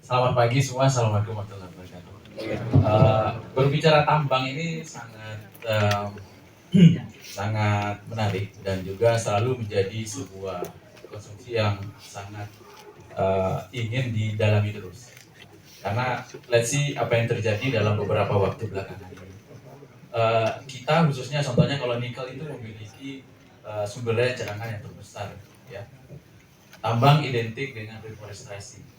Selamat pagi semua, assalamualaikum warahmatullahi wabarakatuh. Berbicara tambang ini sangat menarik dan juga selalu menjadi sebuah konsumsi yang sangat ingin didalami terus. Karena let's see apa yang terjadi dalam beberapa waktu belakangan ini. Kita khususnya contohnya kalau nikel itu memiliki sumber daya cadangan yang terbesar, ya. Tambang identik dengan reforestasi.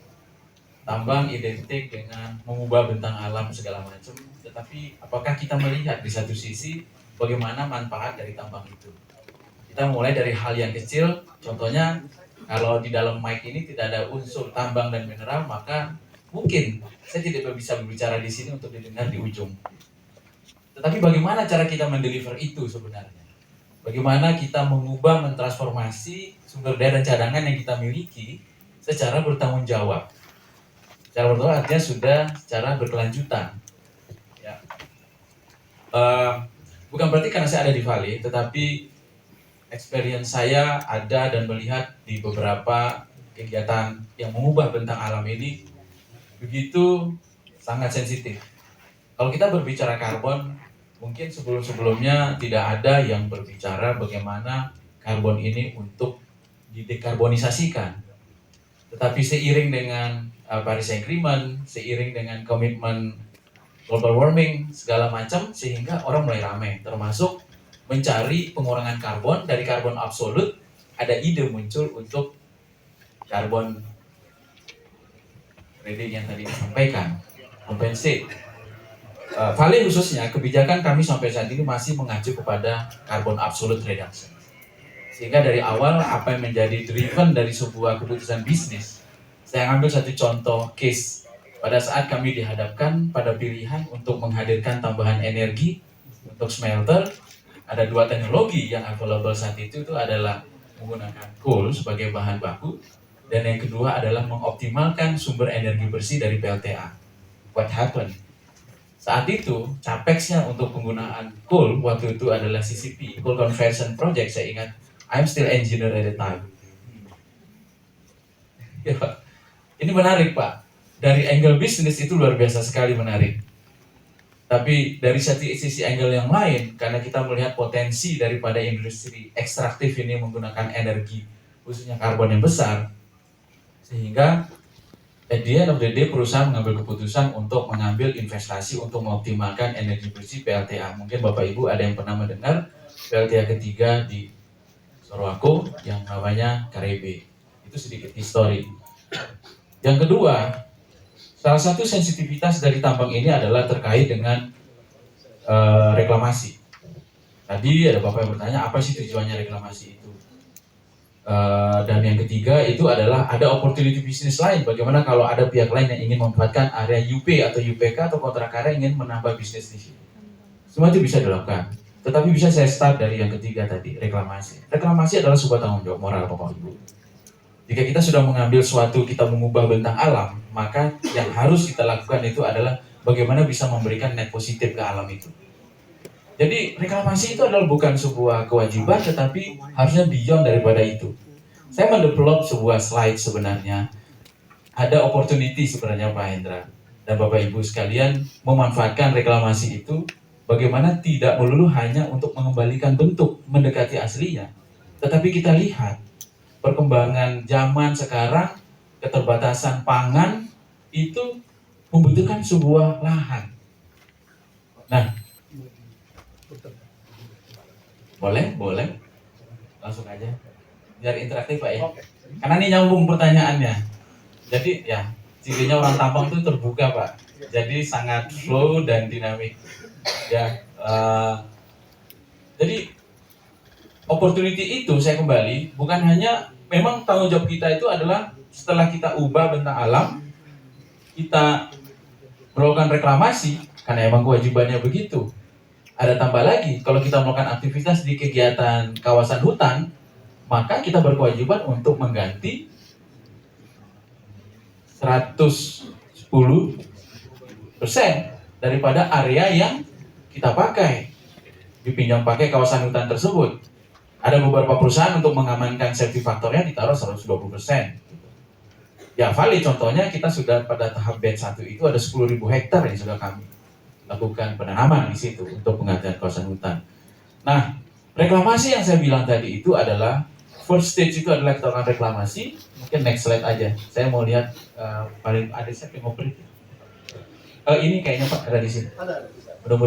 Tambang identik dengan mengubah bentang alam segala macam, tetapi apakah kita melihat di satu sisi bagaimana manfaat dari tambang itu? Kita mulai dari hal yang kecil, contohnya kalau di dalam mic ini tidak ada unsur tambang dan mineral, maka mungkin saya tidak bisa berbicara di sini untuk didengar di ujung. Tetapi bagaimana cara kita mendeliver itu sebenarnya? Bagaimana kita mengubah, mentransformasi sumber daya dan cadangan yang kita miliki secara bertanggung jawab? Secara bertahap artinya sudah secara berkelanjutan. Ya. Bukan berarti karena saya ada di Vale, tetapi experience saya ada dan melihat di beberapa kegiatan yang mengubah bentang alam ini begitu sangat sensitif. Kalau kita berbicara karbon, mungkin sebelum-sebelumnya tidak ada yang berbicara bagaimana karbon ini untuk didekarbonisasikan. Tetapi seiring dengan Paris Agreement, seiring dengan komitmen global warming segala macam, sehingga orang mulai ramai, termasuk mencari pengurangan karbon. Dari karbon absolut ada ide muncul untuk karbon trading yang tadi disampaikan, compensate. Vale khususnya kebijakan kami sampai saat ini masih mengacu kepada carbon absolute reduction. Sehingga dari awal apa yang menjadi driven dari sebuah keputusan bisnis, saya ambil satu contoh case pada saat kami dihadapkan pada pilihan untuk menghadirkan tambahan energi untuk smelter. Ada dua teknologi yang available saat itu adalah menggunakan coal sebagai bahan baku, dan yang kedua adalah mengoptimalkan sumber energi bersih dari PLTA. What happened? Saat itu capexnya untuk penggunaan coal waktu itu adalah CCP, Coal Conversion Project. Saya ingat, I'm still engineer at the time. Ya, Pak. Ini menarik, Pak. Dari angle bisnis itu luar biasa sekali menarik. Tapi dari sisi angle yang lain, karena kita melihat potensi daripada industri ekstraktif ini menggunakan energi, khususnya karbon yang besar, sehingga at the end of the day perusahaan mengambil keputusan untuk mengambil investasi untuk mengoptimalkan energi bersih PLTA. Mungkin Bapak Ibu ada yang pernah mendengar PLTA ketiga di Sorowako yang namanya Karebe. Itu sedikit histori. Yang kedua, salah satu sensitivitas dari tambang ini adalah terkait dengan reklamasi. Tadi ada Bapak yang bertanya, apa sih tujuannya reklamasi itu? Dan yang ketiga itu adalah ada opportunity bisnis lain. Bagaimana kalau ada pihak lain yang ingin memanfaatkan area UP atau UPK atau kontrak karya ingin menambah bisnis di sini. Semua itu bisa dilakukan. Tetapi bisa saya start dari yang ketiga tadi, reklamasi. Reklamasi adalah sebuah tanggung jawab moral Bapak Ibu. Jika kita sudah mengambil suatu, kita mengubah bentang alam, maka yang harus kita lakukan itu adalah bagaimana bisa memberikan net positif ke alam itu. Jadi reklamasi itu adalah bukan sebuah kewajiban, tetapi harusnya beyond daripada itu. Saya mendevelop sebuah slide sebenarnya. Ada opportunity sebenarnya Pak Hendra dan Bapak Ibu sekalian memanfaatkan reklamasi itu. Bagaimana tidak melulu hanya untuk mengembalikan bentuk, mendekati aslinya. Tetapi kita lihat perkembangan zaman sekarang, keterbatasan pangan itu membutuhkan sebuah lahan. Nah, boleh, langsung aja, biar interaktif Pak ya. Karena ini nyambung pertanyaannya. Jadi ya, cirinya orang tambang itu terbuka Pak. Jadi sangat flow dan dinamik. Ya, jadi opportunity itu saya kembali bukan hanya memang tanggung jawab kita itu adalah setelah kita ubah bentang alam, kita melakukan reklamasi karena emang kewajibannya begitu. Ada tambah lagi, kalau kita melakukan aktivitas di kegiatan kawasan hutan, maka kita berkewajiban untuk mengganti 110% daripada area yang kita pakai, dipinjam pakai kawasan hutan tersebut. Ada beberapa perusahaan untuk mengamankan safety faktornya ditaruh 120%. Ya valid, contohnya kita sudah pada tahap batch 1 itu ada 10.000 hektar yang sudah kami lakukan penanaman di situ untuk pengadaan kawasan hutan. Nah, reklamasi yang saya bilang tadi itu adalah first stage itu adalah kita lakukan reklamasi. Mungkin next slide aja. Saya mau lihat paling ada siapa yang ngoperate. Ini kayaknya Pak ada di sini. Mudah-mudahan